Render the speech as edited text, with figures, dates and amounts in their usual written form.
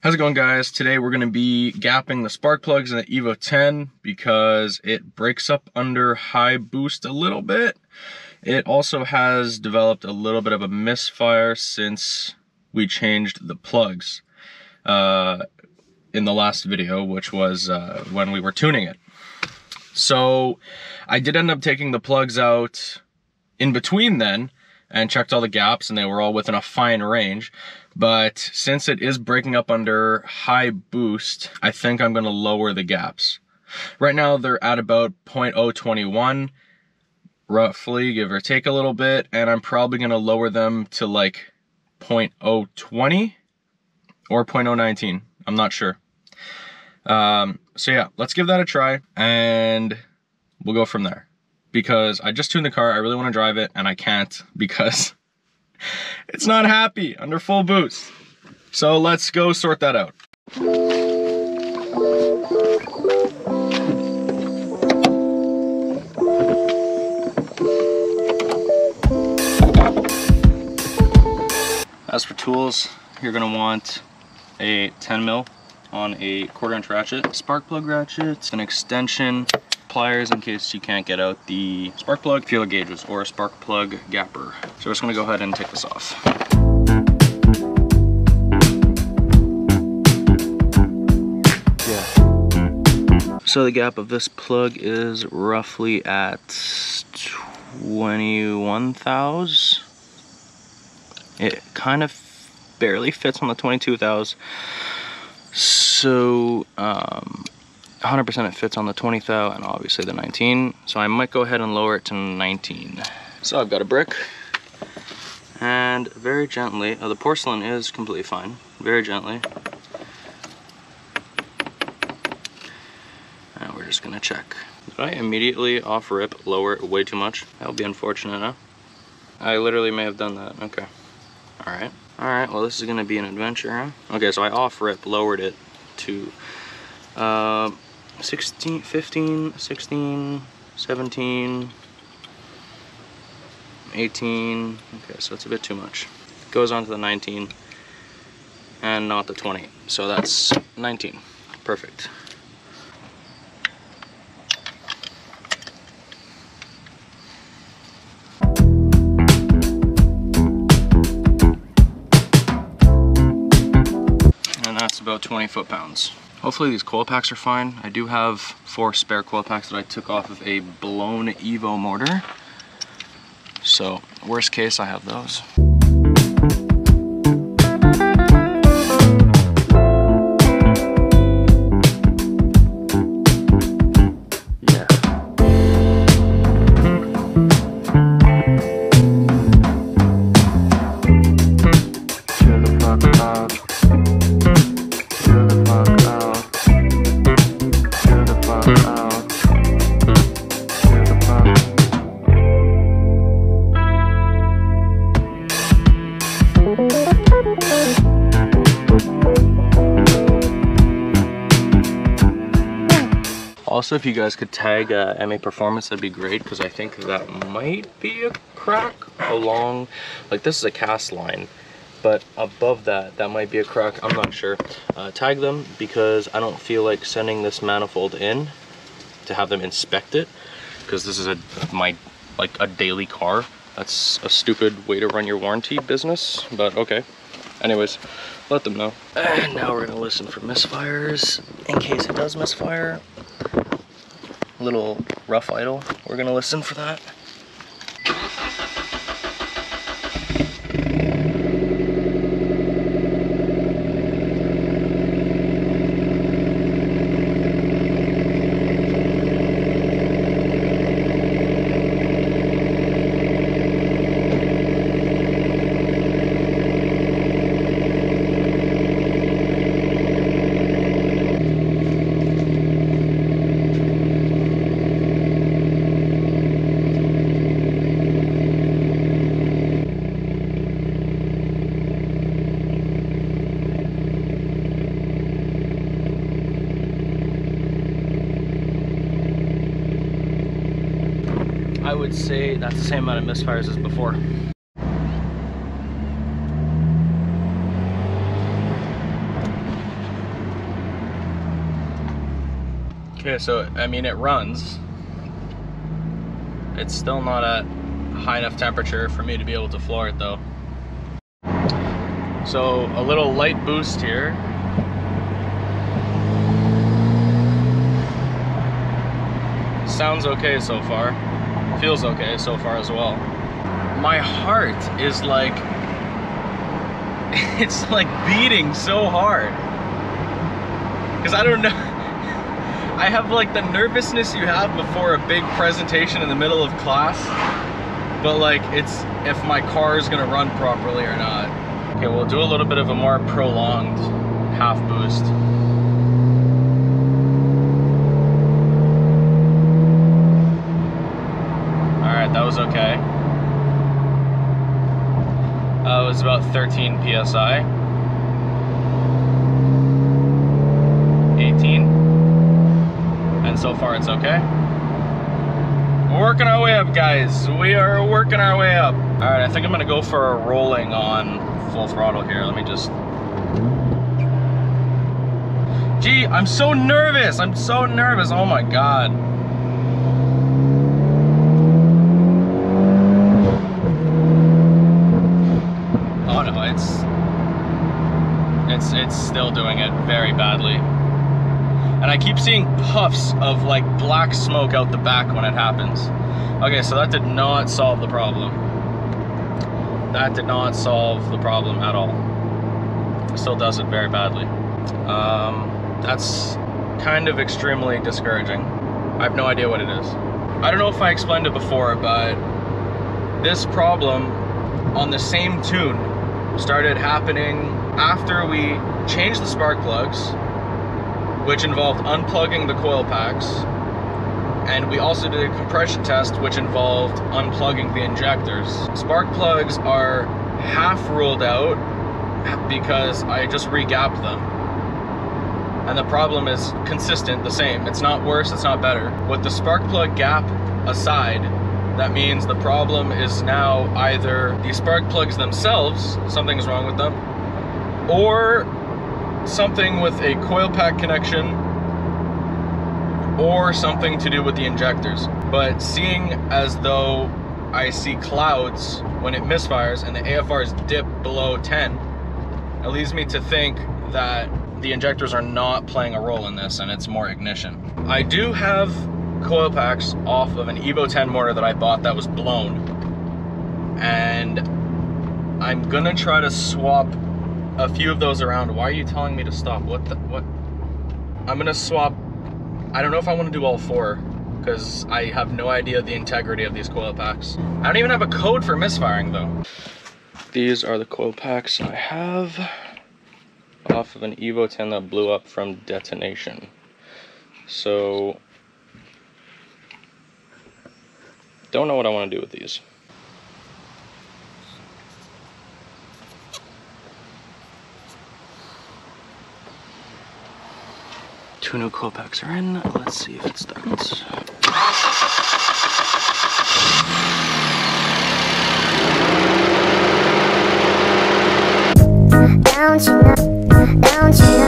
How's it going, guys? Today we're going to be gapping the spark plugs in the Evo 10 because it breaks up under high boost a little bit. It also has developed a little bit of a misfire since we changed the plugs in the last video, which was when we were tuning it. So I did end up taking the plugs out in between then and checked all the gaps, and they were all within a fine range. But since it is breaking up under high boost, I think I'm going to lower the gaps. Right now they're at about 0.021, roughly, give or take a little bit, and I'm probably going to lower them to like 0.020 or 0.019. I'm not sure. So yeah, let's give that a try and we'll go from there. Because I just tuned the car, I really want to drive it, and I can't because it's not happy under full boost. So let's go sort that out. As for tools, you're gonna want a 10 mil on a 1/4 inch ratchet, spark plug ratchet, an extension, pliers in case you can't get out the spark plug, feeler gauges, or a spark plug gapper. So we're just gonna go ahead and take this off. So the gap of this plug is roughly at 21 thous. It kind of barely fits on the 22 thous. So 100% it fits on the 20 thou and obviously the 19. So I might go ahead and lower it to 19. So I've got a brick and very gently, the porcelain is completely fine, very gently. And we're just gonna check. Did I immediately off rip lower it way too much? That would be unfortunate, huh? I literally may have done that, okay. Alright, well this is gonna be an adventure, huh? Okay, so I off rip lowered it to 16, 15, 16, 17, 18, okay, so it's a bit too much. Goes on to the 19 and not the 20, so that's 19, perfect. And that's about 20 foot-pounds. Hopefully these coil packs are fine. I do have 4 spare coil packs that I took off of a blown Evo motor. So worst case, I have those. Also, if you guys could tag MA Performance, that'd be great, because I think that might be a crack along, like this is a cast line, but above that, that might be a crack, I'm not sure. Tag them, because I don't feel like sending this manifold in to have them inspect it, because this is like a daily car. That's a stupid way to run your warranty business, but okay. Anyways, let them know. And now we're gonna listen for misfires, in case it does misfire. Little rough idle, we're gonna listen for that. I would say that's the same amount of misfires as before. Okay, so I mean it runs. It's still not at high enough temperature for me to be able to floor it though. So a little light boost here. Sounds okay so far. Feels okay so far as well. My heart is like, it's like beating so hard. Because I don't know, I have like the nervousness you have before a big presentation in the middle of class, but like it's if my car is gonna run properly or not. Okay, we'll do a little bit of a more prolonged half boost. Alright, that was okay. It was about 13 PSI. 18. And so far it's okay. We're working our way up, guys. We are working our way up. Alright, I think I'm gonna go for a rolling on full throttle here. Let me just... Gee, I'm so nervous. I'm so nervous. Oh my god. Oh no, it's still doing it very badly. And I keep seeing puffs of like black smoke out the back when it happens. Okay, so that did not solve the problem. That did not solve the problem at all. It still does it very badly. That's kind of extremely discouraging. I have no idea what it is. I don't know if I explained it before, but this problem on the same tune started happening after we changed the spark plugs, which involved unplugging the coil packs, and we also did a compression test which involved unplugging the injectors. Spark plugs are half ruled out because I just re-gapped them, and the problem is consistent, the same. It's not worse, it's not better. With the spark plug gap aside, that means the problem is now either the spark plugs themselves, something's wrong with them, or something with a coil pack connection, or something to do with the injectors. But seeing as though I see clouds when it misfires and the AFRs dip below 10, it leads me to think that the injectors are not playing a role in this and it's more ignition. I do have coil packs off of an Evo 10 motor that I bought that was blown, and I'm gonna try to swap a few of those around. Why are you telling me to stop? What? I'm gonna swap. I don't know if I want to do all four because I have no idea the integrity of these coil packs. I don't even have a code for misfiring though. These are the coil packs I have off of an Evo 10 that blew up from detonation. So don't know what I want to do with these. Two new coil packs are in. Let's see if it starts. Don't you know